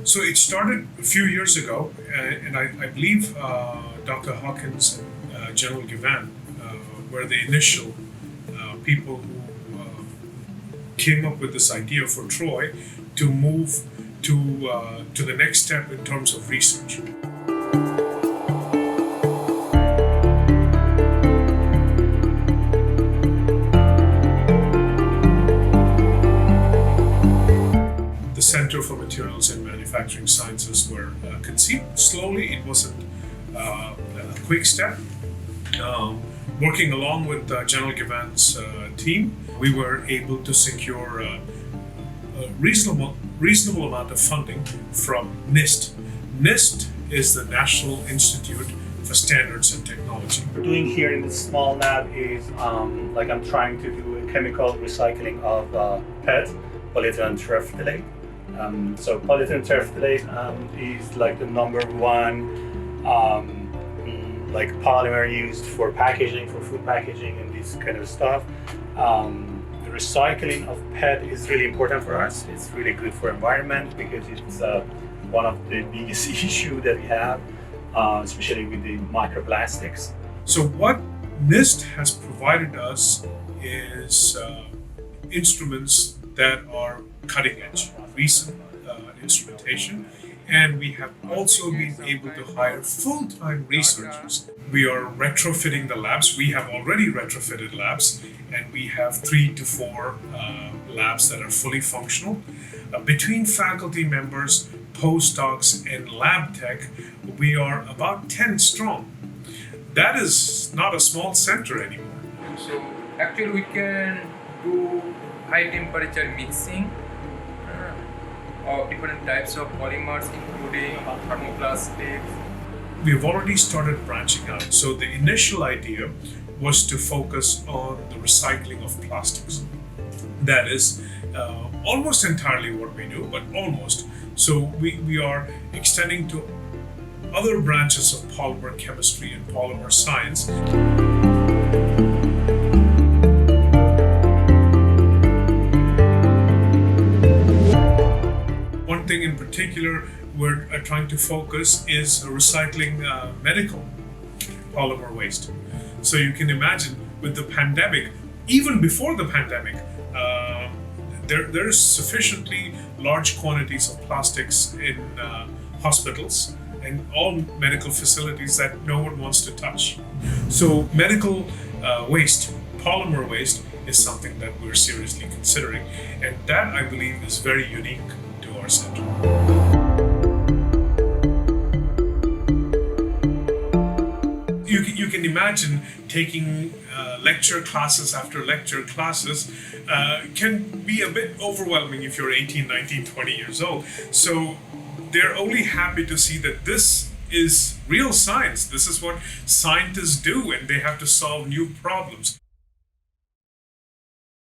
So it started a few years ago, and I believe Dr. Hawkins and General Govind were the initial people who came up with this idea for Troy to move to the next step in terms of research. The Center for Materials and Manufacturing Sciences were conceived slowly. It wasn't a quick step. Working along with General Gavand's team, we were able to secure a reasonable amount of funding from NIST. NIST is the National Institute for Standards and Technology. What we're doing here in this small lab is like I'm trying to do a chemical recycling of PET, polyethylene terephthalate. So polyethylene terephthalate is like the number one like polymer used for packaging, for food packaging and this kind of stuff. The recycling of PET is really important for us. It's really good for environment because it's one of the biggest issue that we have, especially with the microplastics. So what NIST has provided us is instruments that are cutting edge, recent instrumentation, and we have also been able to hire full-time researchers. We are retrofitting the labs. We have already retrofitted labs, and we have 3 to 4 labs that are fully functional. Between faculty members, postdocs, and lab tech, we are about 10 strong. That is not a small center anymore. So actually we can do high temperature mixing of different types of polymers, including thermoplastics. We've already started branching out. So the initial idea was to focus on the recycling of plastics. That is almost entirely what we do, but almost. So we are extending to other branches of polymer chemistry and polymer science. One thing in particular we're trying to focus is recycling medical polymer waste. So you can imagine with the pandemic, even before the pandemic, there's sufficiently large quantities of plastics in hospitals and all medical facilities that no one wants to touch. So medical waste, polymer waste, is something that we're seriously considering, and that I believe is very unique to our center. You can imagine taking lecture classes after lecture classes can be a bit overwhelming if you're 18, 19, 20 years old. So they're only happy to see that this is real science. This is what scientists do, and they have to solve new problems.